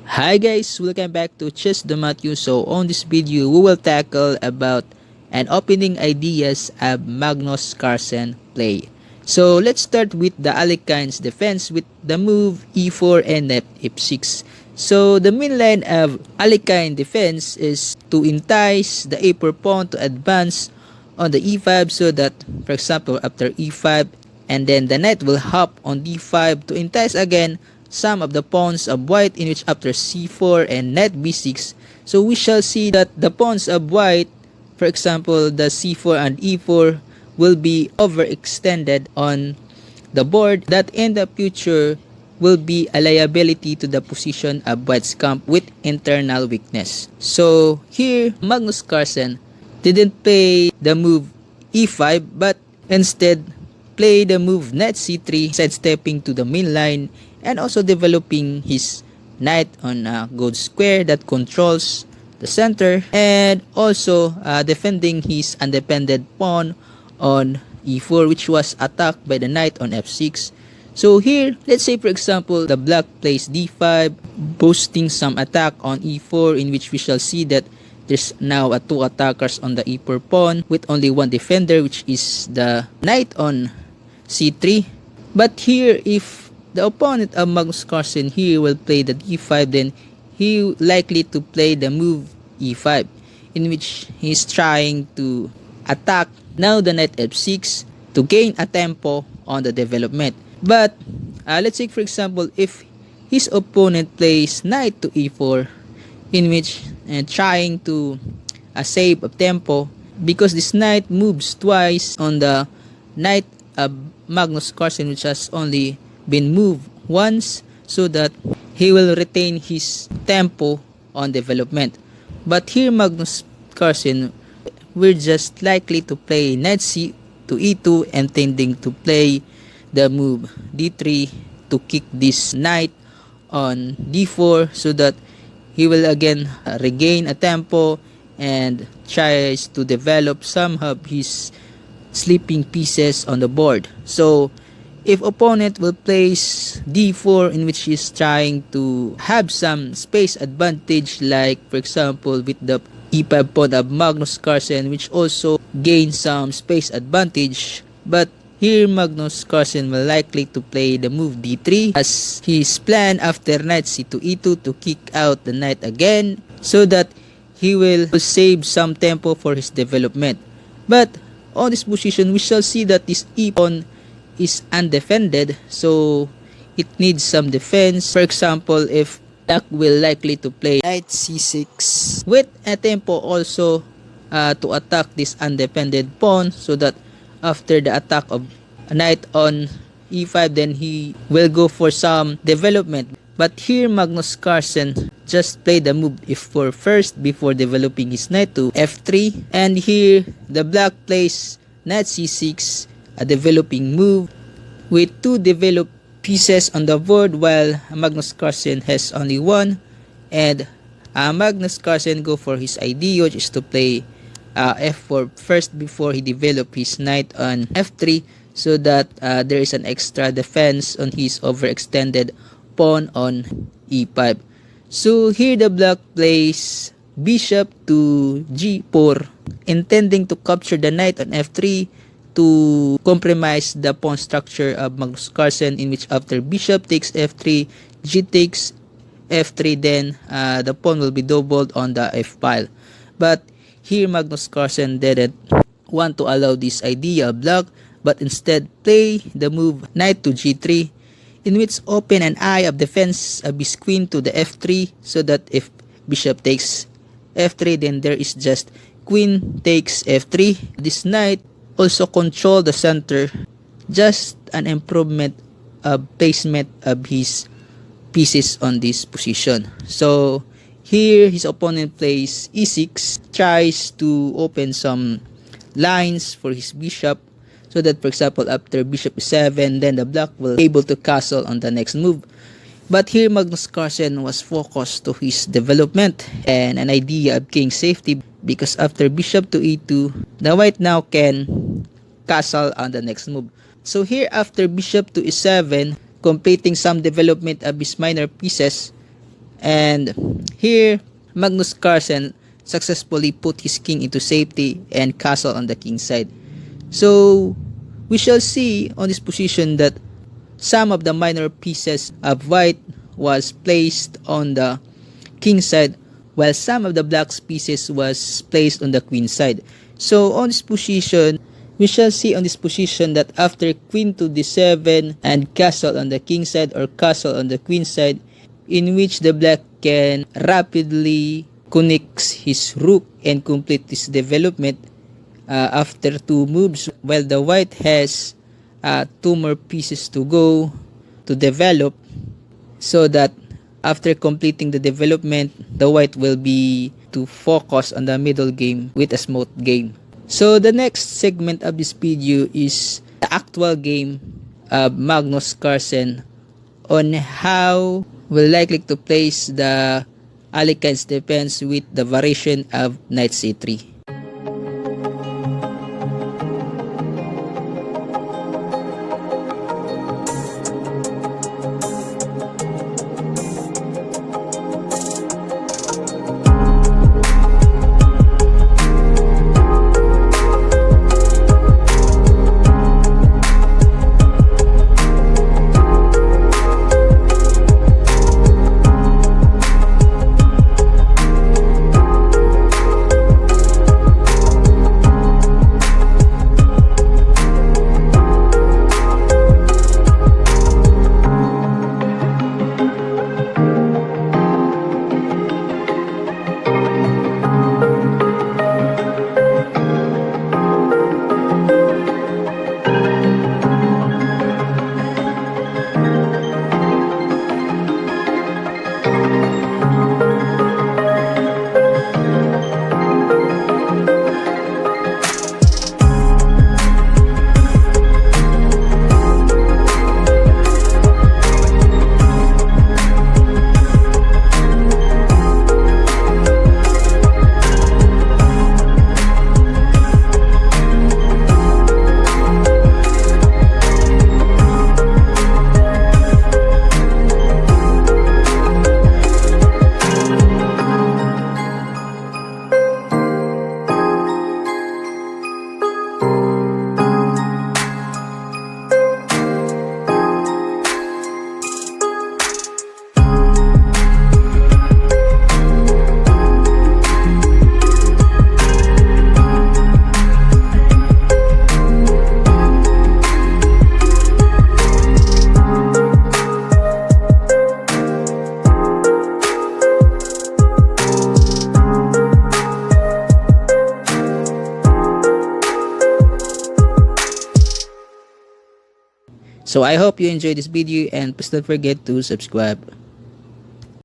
Hi guys, welcome back to Chess the Matthew. So on this video, we will tackle about an opening ideas of Magnus Carlsen play. So let's start with the Alekhines defense with the move e4 and knight f6. So the main line of Alekhine defense is to entice the a4 pawn to advance on the e5 so that, for example, after e5 and then the knight will hop on d5 to entice again some of the pawns of white, in which after c4 and knight b6, so we shall see that the pawns of white, for example the c4 and e4, will be overextended on the board, that in the future will be a liability to the position of white's camp with internal weakness. So here Magnus Carlsen didn't play the move e5 but instead play the move knight c3, sidestepping to the main line and also developing his knight on a gold square that controls the center, and also defending his independent pawn on e4, which was attacked by the knight on f6. So here, let's say for example the black plays d5, boasting some attack on e4, in which we shall see that there's now two attackers on the e4 pawn with only one defender, which is the knight on c3. But here, if the opponent of Magnus Carlsen here will play the d5, then he likely to play the move e5, in which he's trying to attack now the knight f6 to gain a tempo on the development. But let's say for example if his opponent plays knight to e4, in which trying to save a tempo, because this knight moves twice on the knight of Magnus Carlsen, which has only been moved once, so that he will retain his tempo on development. But here Magnus Carlsen, we're just likely to play knight c to e2, intending to play the move d3 to kick this knight on d4, so that he will again regain a tempo and tries to develop some of his sleeping pieces on the board. So if opponent will place d4, in which he is trying to have some space advantage, like for example with the e5 pawn of Magnus Carlsen, which also gains some space advantage, but here Magnus Carlsen will likely to play the move d3 as his plan after knight c to e2 to kick out the knight again, so that he will save some tempo for his development. But on this position, we shall see that this e pawn is undefended, so it needs some defense. For example, if black will likely to play knight c6 with a tempo also to attack this undefended pawn, so that after the attack of a knight on e5, then he will go for some development. But here Magnus Carlsen just played the move f4 first before developing his knight to f3, and here the black plays knight c6, a developing move with two developed pieces on the board, while Magnus Carlsen has only one. And Magnus Carlsen go for his idea, which is to play f4 first before he develop his knight on f3, so that there is an extra defense on his overextended pawn on e5. So here the black plays bishop to g4, intending to capture the knight on f3 to compromise the pawn structure of Magnus Carlsen, in which after bishop takes f3, g takes f3, then the pawn will be doubled on the f file. But here Magnus Carlsen didn't want to allow this idea of black, but instead play the move knight to g3, in which open an eye of defense of his queen to the f3, so that if bishop takes f3, then there is just queen takes f3. This knight also control the center, just an improvement of placement of his pieces on this position. So here his opponent plays e6, tries to open some lines for his bishop, so that for example after bishop e7, then the black will be able to castle on the next move. But here Magnus Carlsen was focused to his development and an idea of king safety, because after bishop to e2, the white now can castle on the next move. So here after bishop to e7, completing some development of his minor pieces, And here, Magnus Carlsen successfully put his king into safety and castle on the king's side. So, we shall see on this position that some of the minor pieces of white was placed on the king's side, while some of the black pieces was placed on the queen's side. So, on this position, we shall see on this position that after queen to d7 and castle on the king's side or castle on the queen's side, in which the black can rapidly connect his rook and complete this development after two moves, while the white has two more pieces to go to develop, so that after completing the development, the white will be to focus on the middle game with a smooth game. So the next segment of this video is the actual game of Magnus Carlsen on how we're likely to place the Alekhines defense with the variation of knight c3. So I hope you enjoyed this video and please don't forget to subscribe.